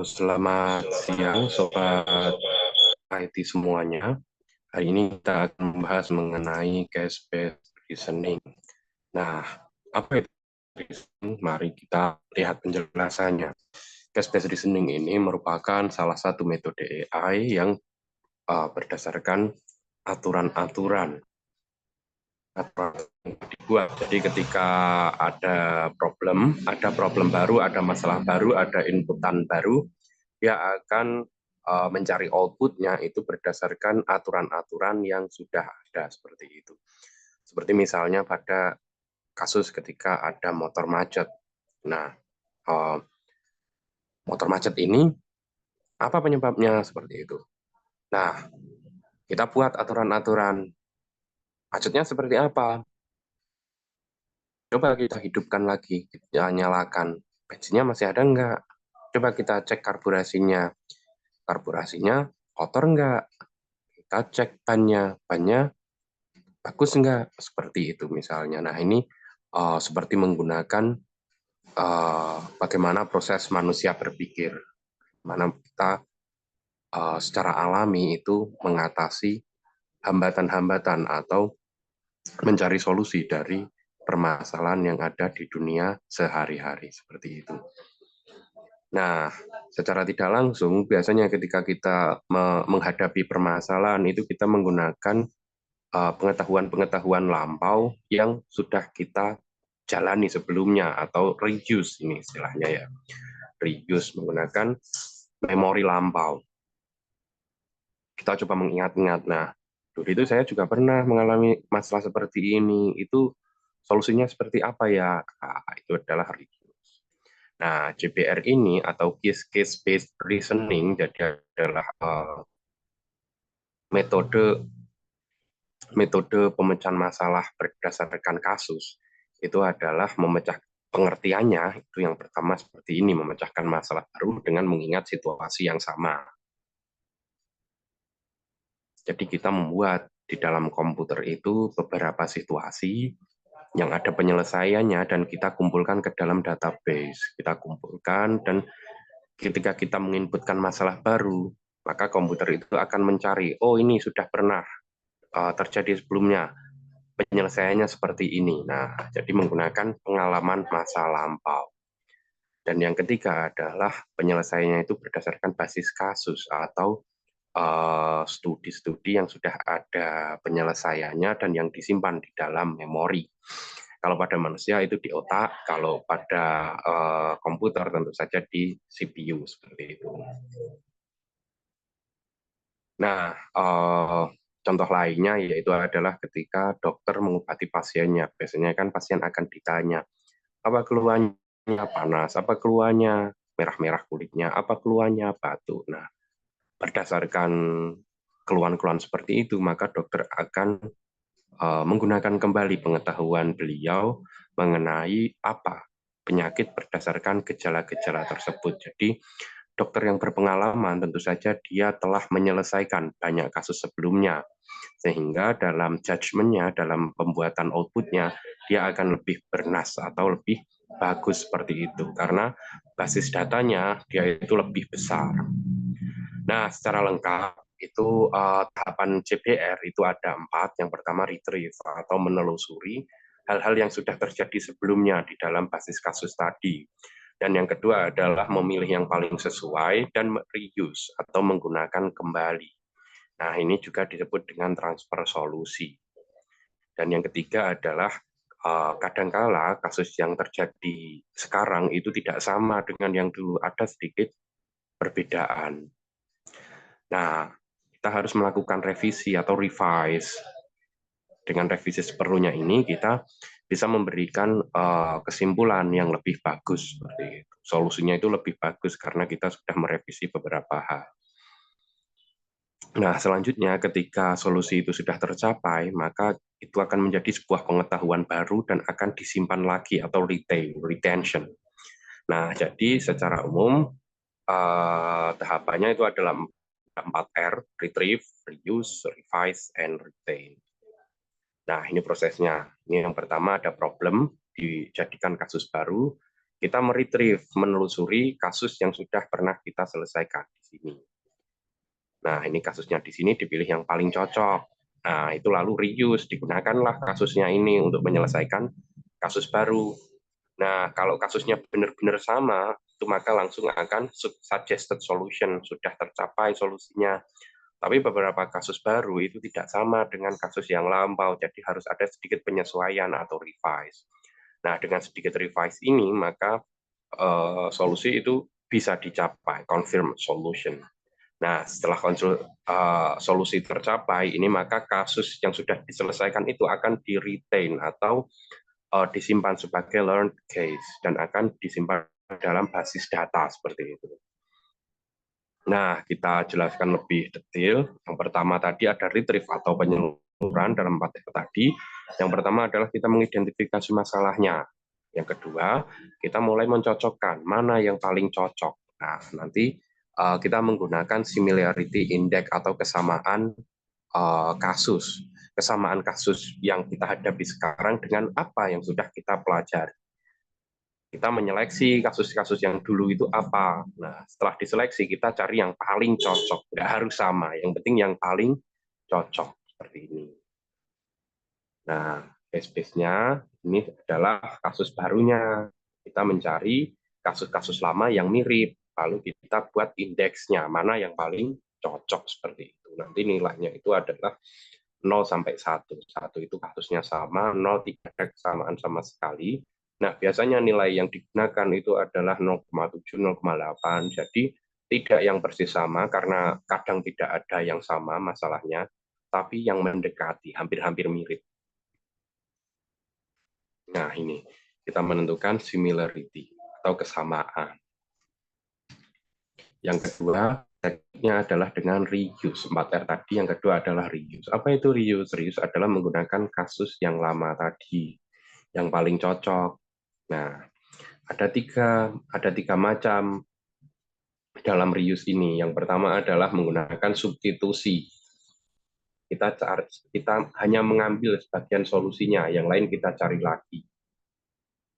Selamat siang, Sobat IT semuanya. Hari ini kita akan membahas mengenai cash-based reasoning. Nah, apa itu reasoning? Mari kita lihat penjelasannya. Cash-based reasoning ini merupakan salah satu metode AI yang berdasarkan aturan-aturan yang dibuat. Jadi ketika ada problem baru, ada masalah baru, ada inputan baru, dia akan mencari outputnya itu berdasarkan aturan-aturan yang sudah ada seperti itu. Seperti misalnya pada kasus ketika ada motor macet. Nah, motor macet ini apa penyebabnya seperti itu? Nah, kita buat aturan-aturan. Macetnya seperti apa? Coba kita hidupkan lagi, kita nyalakan. Bensinnya masih ada enggak? Coba kita cek karburasinya. Karburasinya kotor enggak? Kita cek bannya. Bannya bagus enggak? Seperti itu misalnya. Nah, ini seperti menggunakan bagaimana proses manusia berpikir. Mana kita secara alami itu mengatasi hambatan-hambatan atau mencari solusi dari permasalahan yang ada di dunia sehari-hari seperti itu. Nah, secara tidak langsung biasanya ketika kita menghadapi permasalahan itu kita menggunakan pengetahuan-pengetahuan lampau yang sudah kita jalani sebelumnya atau reuse ini istilahnya ya. Reuse menggunakan memori lampau. Kita coba mengingat-ingat. Nah, dulu itu saya juga pernah mengalami masalah seperti ini. Itu solusinya seperti apa ya? Nah, itu adalah reuse. Nah, JBR ini atau case-based reasoning jadi adalah metode pemecahan masalah berdasarkan kasus. Itu adalah memecah pengertiannya. Itu yang pertama seperti ini, memecahkan masalah baru dengan mengingat situasi yang sama. Jadi kita membuat di dalam komputer itu beberapa situasi yang ada penyelesaiannya dan kita kumpulkan ke dalam database. Kita kumpulkan dan ketika kita menginputkan masalah baru, maka komputer itu akan mencari, oh ini sudah pernah terjadi sebelumnya, penyelesaiannya seperti ini. Nah, jadi menggunakan pengalaman masa lampau. Dan yang ketiga adalah penyelesaiannya itu berdasarkan basis kasus atau studi-studi yang sudah ada penyelesaiannya dan yang disimpan di dalam memori. Kalau pada manusia itu di otak, kalau pada komputer tentu saja di CPU seperti itu. Nah, contoh lainnya yaitu adalah ketika dokter mengobati pasiennya. Biasanya kan pasien akan ditanya, apa keluhannya panas, apa keluhannya merah-merah kulitnya, apa keluhannya batuk. Nah, berdasarkan keluhan-keluhan seperti itu, maka dokter akan menggunakan kembali pengetahuan beliau mengenai apa penyakit berdasarkan gejala-gejala tersebut. Jadi, dokter yang berpengalaman tentu saja dia telah menyelesaikan banyak kasus sebelumnya, sehingga dalam judgement-nya, dalam pembuatan output-nya, dia akan lebih bernas atau lebih bagus seperti itu, karena basis datanya dia itu lebih besar. Nah, secara lengkap itu tahapan CBR itu ada 4. Yang pertama retrieve atau menelusuri hal-hal yang sudah terjadi sebelumnya di dalam basis kasus tadi. Dan yang kedua adalah memilih yang paling sesuai dan reuse atau menggunakan kembali. Nah, ini juga disebut dengan transfer solusi. Dan yang ketiga adalah kadangkala kasus yang terjadi sekarang itu tidak sama dengan yang dulu, ada sedikit perbedaan. Nah, kita harus melakukan revisi atau revise. Dengan revisi seperlunya ini, kita bisa memberikan kesimpulan yang lebih bagus. Seperti itu. Solusinya itu lebih bagus karena kita sudah merevisi beberapa hal. Nah, selanjutnya ketika solusi itu sudah tercapai, maka itu akan menjadi sebuah pengetahuan baru dan akan disimpan lagi atau retention. Nah, jadi secara umum tahapannya itu adalah 4R, retrieve, reuse, revise, and retain. Nah, ini prosesnya. Ini yang pertama ada problem, dijadikan kasus baru, kita menelusuri kasus yang sudah pernah kita selesaikan di sini. Nah, ini kasusnya di sini dipilih yang paling cocok. Nah, itu lalu reuse, digunakanlah kasusnya ini untuk menyelesaikan kasus baru. Nah, kalau kasusnya benar-benar sama, itu maka langsung akan suggested solution, sudah tercapai solusinya. Tapi beberapa kasus baru itu tidak sama dengan kasus yang lampau, jadi harus ada sedikit penyesuaian atau revise. Nah, dengan sedikit revise ini, maka solusi itu bisa dicapai, confirm solution. Nah, setelah solusi tercapai, ini maka kasus yang sudah diselesaikan itu akan di-retain atau disimpan sebagai learned case dan akan disimpan dalam basis data seperti itu. Nah, kita jelaskan lebih detail. Yang pertama tadi ada retrieve atau penyeluruhan dalam 4 step tadi. Yang pertama adalah kita mengidentifikasi masalahnya. Yang kedua, kita mulai mencocokkan mana yang paling cocok. Nah, nanti kita menggunakan similarity index atau kesamaan kasus. Kesamaan kasus yang kita hadapi sekarang dengan apa yang sudah kita pelajari. Kita menyeleksi kasus-kasus yang dulu itu apa. Nah, setelah diseleksi, kita cari yang paling cocok. Nggak harus sama, yang penting yang paling cocok. Seperti ini. Nah, case-nya ini adalah kasus barunya. Kita mencari kasus-kasus lama yang mirip. Lalu kita buat indeksnya, mana yang paling cocok seperti itu. Nanti nilainya itu adalah 0 sampai 1. 1 itu kasusnya sama, 0 tidak ada kesamaan sama sekali. Nah, biasanya nilai yang digunakan itu adalah 0,7, 0,8. Jadi tidak yang persis sama karena kadang tidak ada yang sama masalahnya, tapi yang mendekati, hampir-hampir mirip. Nah, ini kita menentukan similarity atau kesamaan. Yang kedua, tekniknya adalah dengan reuse. 4R tadi, yang kedua adalah reuse. Apa itu reuse? Reuse adalah menggunakan kasus yang lama tadi, yang paling cocok. Nah, ada tiga macam dalam reuse ini. Yang pertama adalah menggunakan substitusi. Kita hanya mengambil sebagian solusinya, yang lain kita cari lagi.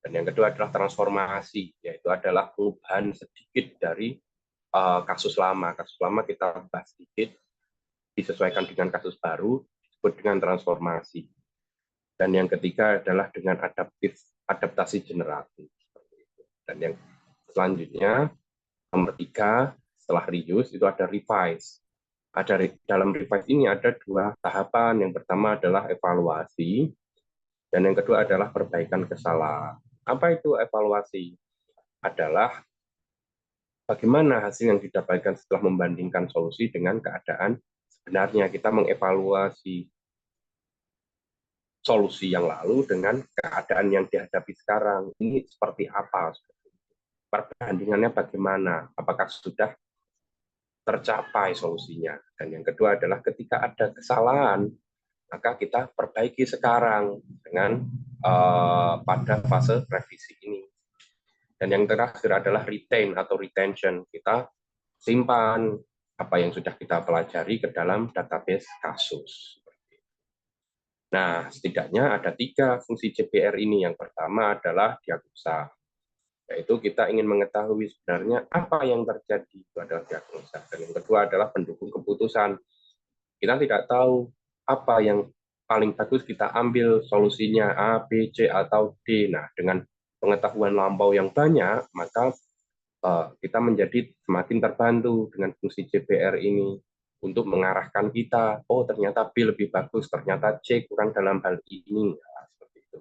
Dan yang kedua adalah transformasi, yaitu adalah perubahan sedikit dari kasus lama. Kasus lama kita bahas sedikit, disesuaikan dengan kasus baru, disebut dengan transformasi. Dan yang ketiga adalah dengan adaptasi generatif. Dan yang selanjutnya, nomor 3, setelah reuse, itu ada revise. Dalam revise ini ada 2 tahapan. Yang pertama adalah evaluasi, dan yang kedua adalah perbaikan kesalahan. Apa itu evaluasi? Adalah bagaimana hasil yang didapatkan setelah membandingkan solusi dengan keadaan sebenarnya. Kita mengevaluasi solusi yang lalu dengan keadaan yang dihadapi sekarang. Ini seperti apa? Perbandingannya bagaimana? Apakah sudah tercapai solusinya? Dan yang kedua adalah ketika ada kesalahan, maka kita perbaiki sekarang dengan pada fase revisi ini. Dan yang terakhir adalah retain atau retention. Kita simpan apa yang sudah kita pelajari ke dalam database kasus. Nah, setidaknya ada 3 fungsi JPR ini. Yang pertama adalah diagnosa, yaitu kita ingin mengetahui sebenarnya apa yang terjadi, itu adalah diagnosa. Dan yang kedua adalah pendukung keputusan. Kita tidak tahu apa yang paling bagus, kita ambil solusinya A, B, C, atau D. Nah, dengan pengetahuan lampau yang banyak, maka kita menjadi semakin terbantu dengan fungsi JPR ini untuk mengarahkan kita, oh ternyata B lebih bagus, ternyata C kurang dalam hal ini. Nah, seperti itu.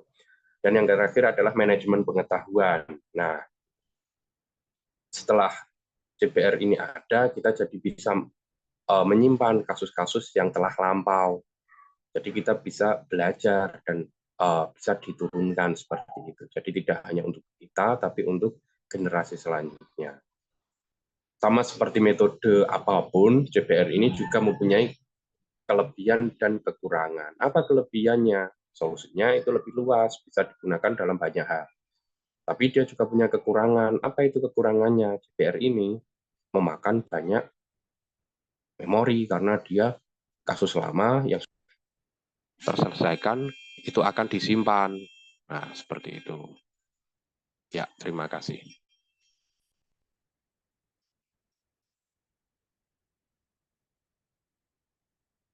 Dan yang terakhir adalah manajemen pengetahuan. Nah, setelah JPR ini ada, kita jadi bisa menyimpan kasus-kasus yang telah lampau. Jadi kita bisa belajar dan bisa diturunkan seperti itu. Jadi tidak hanya untuk kita, tapi untuk generasi selanjutnya. Sama seperti metode apapun, JPR ini juga mempunyai kelebihan dan kekurangan. Apa kelebihannya? Solusinya itu lebih luas, bisa digunakan dalam banyak hal. Tapi dia juga punya kekurangan. Apa itu kekurangannya? JPR ini memakan banyak memori karena dia kasus lama yang terselesaikan itu akan disimpan. Nah, seperti itu. Ya, terima kasih.